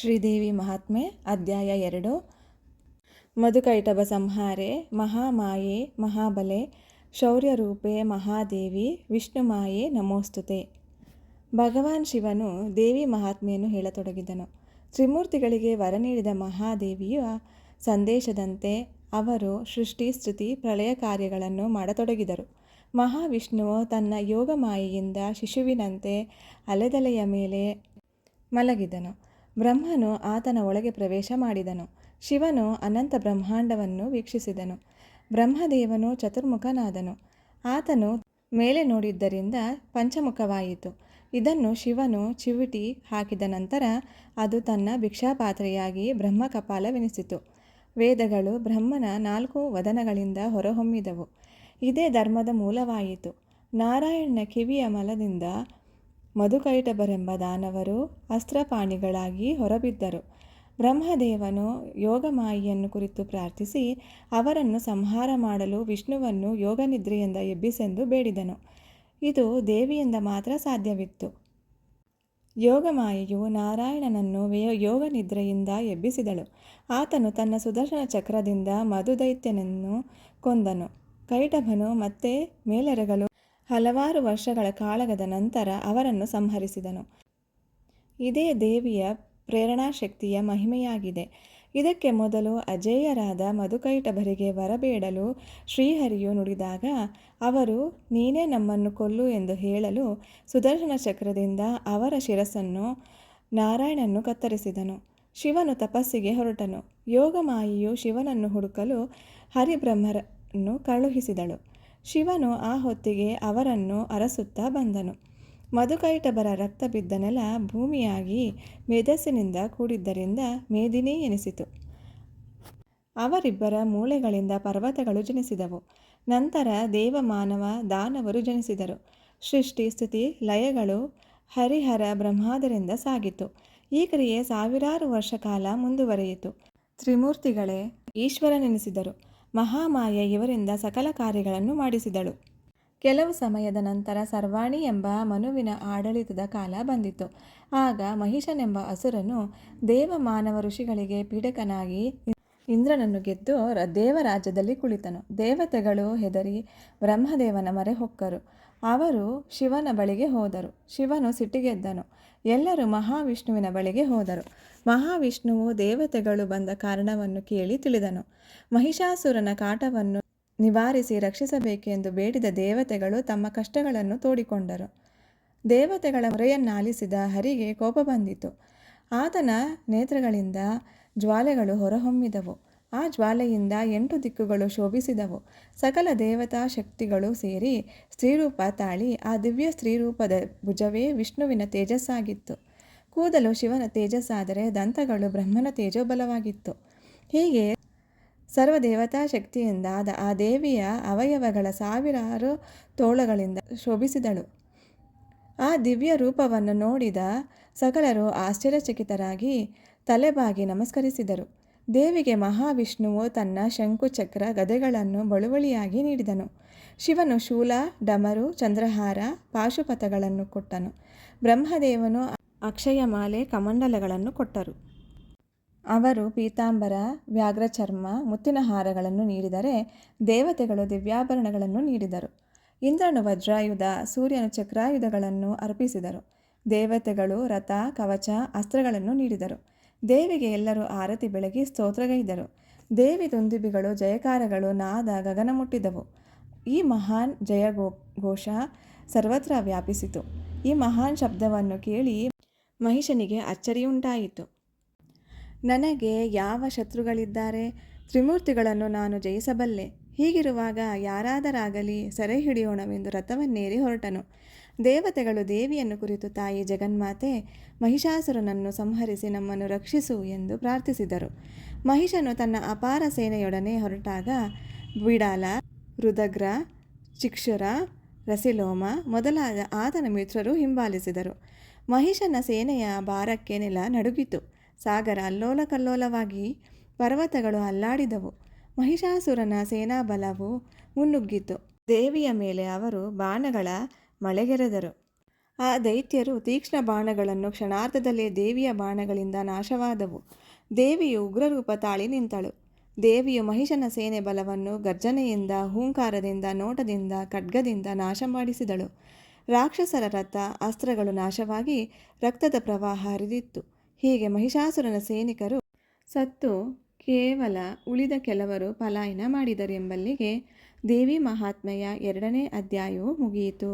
ಶ್ರೀದೇವಿ ಮಹಾತ್ಮೆ ಅಧ್ಯಾಯ 2 ಮಧುಕೈಟಭ ಸಂಹಾರೆ ಮಹಾಮಾಯೆ ಮಹಾಬಲೆ ಶೌರ್ಯರೂಪೆ ಮಹಾದೇವಿ ವಿಷ್ಣುಮಾಯೆ ನಮೋಸ್ತುತೆ. ಭಗವಾನ್ ಶಿವನು ದೇವಿ ಮಹಾತ್ಮೆಯನ್ನು ಹೇಳತೊಡಗಿದನು. ತ್ರಿಮೂರ್ತಿಗಳಿಗೆ ವರ ನೀಡಿದ ಮಹಾದೇವಿಯ ಸಂದೇಶದಂತೆ ಅವರು ಸೃಷ್ಟಿ ಸ್ಥಿತಿ ಪ್ರಳಯ ಕಾರ್ಯಗಳನ್ನು ಮಾಡತೊಡಗಿದರು. ಮಹಾವಿಷ್ಣುವು ತನ್ನ ಯೋಗಮಾಯೆಯಿಂದ ಶಿಶುವಿನಂತೆ ಅಲೆದಲೆಯ ಮೇಲೆ ಮಲಗಿದನು. ಬ್ರಹ್ಮನು ಆತನ ಒಳಗೆ ಪ್ರವೇಶ ಮಾಡಿದನು. ಶಿವನು ಅನಂತ ಬ್ರಹ್ಮಾಂಡವನ್ನು ವೀಕ್ಷಿಸಿದನು. ಬ್ರಹ್ಮದೇವನು ಚತುರ್ಮುಖನಾದನು. ಆತನು ಮೇಲೆ ನೋಡಿದ್ದರಿಂದ ಪಂಚಮುಖವಾಯಿತು. ಇದನ್ನು ಶಿವನು ಚಿವುಟಿ ಹಾಕಿದ ನಂತರ ಅದು ತನ್ನ ಭಿಕ್ಷಾಪಾತ್ರೆಯಾಗಿ ಬ್ರಹ್ಮಕಪಾಲವೆನಿಸಿತು. ವೇದಗಳು ಬ್ರಹ್ಮನ 4 ವದನಗಳಿಂದ ಹೊರಹೊಮ್ಮಿದವು. ಇದೇ ಧರ್ಮದ ಮೂಲವಾಯಿತು. ನಾರಾಯಣನ ಕಿವಿಯ ಮಲದಿಂದ ಮಧುಕೈಟಭರೆಂಬ ದಾನವರು ಅಸ್ತ್ರಪಾಣಿಗಳಾಗಿ ಹೊರಬಿದ್ದರು. ಬ್ರಹ್ಮದೇವನು ಯೋಗಮಾಯಿಯನ್ನು ಕುರಿತು ಪ್ರಾರ್ಥಿಸಿ ಅವರನ್ನು ಸಂಹಾರ ಮಾಡಲು ವಿಷ್ಣುವನ್ನು ಯೋಗನಿದ್ರೆಯಿಂದ ಎಬ್ಬಿಸೆಂದು ಬೇಡಿದನು. ಇದು ದೇವಿಯಿಂದ ಮಾತ್ರ ಸಾಧ್ಯವಿತ್ತು. ಯೋಗಮಾಯೆಯು ನಾರಾಯಣನನ್ನು ಯೋಗನಿದ್ರೆಯಿಂದ ಎಬ್ಬಿಸಿದಳು. ಆತನು ತನ್ನ ಸುದರ್ಶನ ಚಕ್ರದಿಂದ ಮಧುದೈತ್ಯನನ್ನು ಕೊಂದನು. ಕೈಟಭನು ಮತ್ತೆ ಮೇಲೆರಗಲು ಹಲವಾರು ವರ್ಷಗಳ ಕಾಳಗದ ನಂತರ ಅವರನ್ನು ಸಂಹರಿಸಿದನು. ಇದೇ ದೇವಿಯ ಪ್ರೇರಣಾಶಕ್ತಿಯ ಮಹಿಮೆಯಾಗಿದೆ. ಇದಕ್ಕೆ ಮೊದಲು ಅಜೇಯರಾದ ಮಧುಕೈಟಭರಿಗೆ ವರಬೇಡಲು ಶ್ರೀಹರಿಯು ನುಡಿದಾಗ ಅವರು ನೀನೇ ನಮ್ಮನ್ನು ಕೊಲ್ಲು ಎಂದು ಹೇಳಲು ಸುದರ್ಶನ ಚಕ್ರದಿಂದ ಅವರ ಶಿರಸ್ಸನ್ನು ನಾರಾಯಣನು ಕತ್ತರಿಸಿದನು. ಶಿವನು ತಪಸ್ಸಿಗೆ ಹೊರಟನು. ಯೋಗಮಾಯೆಯು ಶಿವನನ್ನು ಹುಡುಕಲು ಹರಿಬ್ರಹ್ಮರನ್ನು ಕಳುಹಿಸಿದಳು. ಶಿವನು ಆ ಹೊತ್ತಿಗೆ ಅವರನ್ನು ಅರಸುತ್ತಾ ಬಂದನು. ಮಧುಕೈಟಭರ ರಕ್ತ ಬಿದ್ದ ನೆಲ ಭೂಮಿಯಾಗಿ ಮೇಧಸ್ಸಿನಿಂದ ಕೂಡಿದ್ದರಿಂದ ಮೇದಿನಿ ಎನಿಸಿತು. ಅವರಿಬ್ಬರ ಮೂಳೆಗಳಿಂದ ಪರ್ವತಗಳು ಜನಿಸಿದವು. ನಂತರ ದೇವಮಾನವ ದಾನವರು ಜನಿಸಿದರು. ಸೃಷ್ಟಿ ಸ್ಥಿತಿ ಲಯಗಳು ಹರಿಹರ ಬ್ರಹ್ಮಾದರಿಂದ ಸಾಗಿತು. ಈ ಕ್ರಿಯೆ ಸಾವಿರಾರು ವರ್ಷ ಕಾಲ ಮುಂದುವರಿಯಿತು. ತ್ರಿಮೂರ್ತಿಗಳೇ ಈಶ್ವರನೆನಿಸಿದರು. ಮಹಾಮಾಯೆ ಇವರಿಂದ ಸಕಲ ಕಾರ್ಯಗಳನ್ನು ಮಾಡಿಸಿದಳು. ಕೆಲವು ಸಮಯದ ನಂತರ ಸರ್ವಾಣಿ ಎಂಬ ಮನುವಿನ ಆಡಳಿತದ ಕಾಲ ಬಂದಿತು. ಆಗ ಮಹಿಷನೆಂಬ ಅಸುರನು ದೇವಮಾನವ ಋಷಿಗಳಿಗೆ ಪೀಡಕನಾಗಿ ಇಂದ್ರನನ್ನು ಗೆದ್ದು ದೇವರಾಜ್ಯದಲ್ಲಿ ಕುಳಿತನು. ದೇವತೆಗಳು ಹೆದರಿ ಬ್ರಹ್ಮದೇವನ ಮೊರೆ ಹೊಕ್ಕರು. ಅವರು ಶಿವನ ಬಳಿಗೆ ಹೋದರು. ಶಿವನು ಸಿಟ್ಟಿಗೆದ್ದನು. ಎಲ್ಲರೂ ಮಹಾವಿಷ್ಣುವಿನ ಬಳಿಗೆ ಹೋದರು. ಮಹಾವಿಷ್ಣುವು ದೇವತೆಗಳು ಬಂದ ಕಾರಣವನ್ನು ಕೇಳಿ ತಿಳಿದನು. ಮಹಿಷಾಸುರನ ಕಾಟವನ್ನು ನಿವಾರಿಸಿ ರಕ್ಷಿಸಬೇಕೆಂದು ಬೇಡಿದ ದೇವತೆಗಳು ತಮ್ಮ ಕಷ್ಟಗಳನ್ನು ತೋಡಿಕೊಂಡರು. ದೇವತೆಗಳ ಮೊರೆಯನ್ನಾಲಿಸಿದ ಹರಿಗೆ ಕೋಪ ಬಂದಿತು. ಆತನ ನೇತ್ರಗಳಿಂದ ಜ್ವಾಲೆಗಳು ಹೊರಹೊಮ್ಮಿದವು. ಆ ಜ್ವಾಲೆಯಿಂದ 8 ದಿಕ್ಕುಗಳು ಶೋಭಿಸಿದವು. ಸಕಲ ದೇವತಾ ಶಕ್ತಿಗಳು ಸೇರಿ ಸ್ತ್ರೀರೂಪ ತಾಳಿ ಆ ದಿವ್ಯ ಸ್ತ್ರೀರೂಪದ ಭುಜವೇ ವಿಷ್ಣುವಿನ ತೇಜಸ್ಸಾಗಿತ್ತು. ಕೂದಲು ಶಿವನ ತೇಜಸ್ಸಾದರೆ ದಂತಗಳು ಬ್ರಹ್ಮನ ತೇಜೋಬಲವಾಗಿತ್ತು. ಹೀಗೆ ಸರ್ವದೇವತಾ ಶಕ್ತಿಯಿಂದಾದ ಆ ದೇವಿಯ ಅವಯವಗಳ ಸಾವಿರಾರು ತೋಳುಗಳಿಂದ ಶೋಭಿಸಿದಳು. ಆ ದಿವ್ಯ ರೂಪವನ್ನು ನೋಡಿದ ಸಕಲರು ಆಶ್ಚರ್ಯಚಕಿತರಾಗಿ ತಲೆಬಾಗಿ ನಮಸ್ಕರಿಸಿದರು. ದೇವಿಗೆ ಮಹಾವಿಷ್ಣುವು ತನ್ನ ಶಂಕುಚಕ್ರ ಗದೆಗಳನ್ನು ಬಳುವಳಿಯಾಗಿ ನೀಡಿದನು. ಶಿವನು ಶೂಲ ಡಮರು ಚಂದ್ರಹಾರ ಪಾಶುಪತಗಳನ್ನು ಕೊಟ್ಟನು. ಬ್ರಹ್ಮದೇವನು ಅಕ್ಷಯಮಾಲೆ ಕಮಂಡಲಗಳನ್ನು ಕೊಟ್ಟರು. ಅವರು ಪೀತಾಂಬರ ವ್ಯಾಘ್ರಚರ್ಮ ಮುತ್ತಿನ ಹಾರಗಳನ್ನು ನೀಡಿದರೆ ದೇವತೆಗಳು ದಿವ್ಯಾಭರಣಗಳನ್ನು ನೀಡಿದರು. ಇಂದ್ರನು ವಜ್ರಾಯುಧ ಸೂರ್ಯನು ಚಕ್ರಾಯುಧಗಳನ್ನು ಅರ್ಪಿಸಿದರು. ದೇವತೆಗಳು ರಥ ಕವಚ ಅಸ್ತ್ರಗಳನ್ನು ನೀಡಿದರು. ದೇವಿಗೆ ಎಲ್ಲರೂ ಆರತಿ ಬೆಳಗಿ ಸ್ತೋತ್ರಗೈದರು. ದೇವಿ ದುಂದುಬಿಗಳು ಜಯಕಾರಗಳು ನಾದ ಗಗನ ಮುಟ್ಟಿದವು. ಈ ಮಹಾನ್ ಜಯಘೋಷ ಸರ್ವತ್ರ ವ್ಯಾಪಿಸಿತು. ಈ ಮಹಾನ್ ಶಬ್ದವನ್ನು ಕೇಳಿ ಮಹಿಷನಿಗೆ ಅಚ್ಚರಿಯುಂಟಾಯಿತು. ನನಗೆ ಯಾವ ಶತ್ರುಗಳಿದ್ದಾರೆ? ತ್ರಿಮೂರ್ತಿಗಳನ್ನು ನಾನು ಜಯಿಸಬಲ್ಲೆ. ಹೀಗಿರುವಾಗ ಯಾರಾದರಾಗಲಿ ಸೆರೆ ಹಿಡಿಯೋಣವೆಂದು ರಥವನ್ನೇರಿ ಹೊರಟನು. ದೇವತೆಗಳು ದೇವಿಯನ್ನು ಕುರಿತು ತಾಯಿ ಜಗನ್ಮಾತೆ ಮಹಿಷಾಸುರನನ್ನು ಸಂಹರಿಸಿ ನಮ್ಮನ್ನು ರಕ್ಷಿಸು ಎಂದು ಪ್ರಾರ್ಥಿಸಿದರು. ಮಹಿಷನು ತನ್ನ ಅಪಾರ ಸೇನೆಯೊಡನೆ ಹೊರಟಾಗ ಬಿಡಾಲ ರುದಗ್ರ ಚಿಕ್ಷುರ ರಸಿಲೋಮ ಮೊದಲಾದ ಆತನ ಮಿತ್ರರು ಹಿಂಬಾಲಿಸಿದರು. ಮಹಿಷನ ಸೇನೆಯ ಭಾರಕ್ಕೆ ನೆಲ ನಡುಗಿತು. ಸಾಗರ ಅಲ್ಲೋಲ ಕಲ್ಲೋಲವಾಗಿ ಪರ್ವತಗಳು ಅಲ್ಲಾಡಿದವು. ಮಹಿಷಾಸುರನ ಸೇನಾಬಲವು ಮುನ್ನುಗ್ಗಿತು. ದೇವಿಯ ಮೇಲೆ ಅವರು ಬಾಣಗಳ ಮಳೆಗೆರೆದರು. ಆ ದೈತ್ಯರು ತೀಕ್ಷ್ಣ ಬಾಣಗಳನ್ನು ಕ್ಷಣಾರ್ಧದಲ್ಲೇ ದೇವಿಯ ಬಾಣಗಳಿಂದ ನಾಶವಾದವು. ದೇವಿಯು ಉಗ್ರರೂಪ ತಾಳಿ ನಿಂತಳು. ದೇವಿಯು ಮಹಿಷನ ಸೇನೆ ಬಲವನ್ನು ಗರ್ಜನೆಯಿಂದ, ಹೂಂಕಾರದಿಂದ, ನೋಟದಿಂದ, ಖಡ್ಗದಿಂದ ನಾಶ ಮಾಡಿಸಿದಳು. ರಾಕ್ಷಸರ ರಥ ಅಸ್ತ್ರಗಳು ನಾಶವಾಗಿ ರಕ್ತದ ಪ್ರವಾಹ ಹರಿದಿತ್ತು. ಹೀಗೆ ಮಹಿಷಾಸುರನ ಸೈನಿಕರು ಸತ್ತು ಕೇವಲ ಉಳಿದ ಕೆಲವರು ಪಲಾಯನ ಮಾಡಿದರು ಎಂಬಲ್ಲಿಗೆ ದೇವಿ ಮಹಾತ್ಮೆಯ 2ನೇ ಅಧ್ಯಾಯವು ಮುಗಿಯಿತು.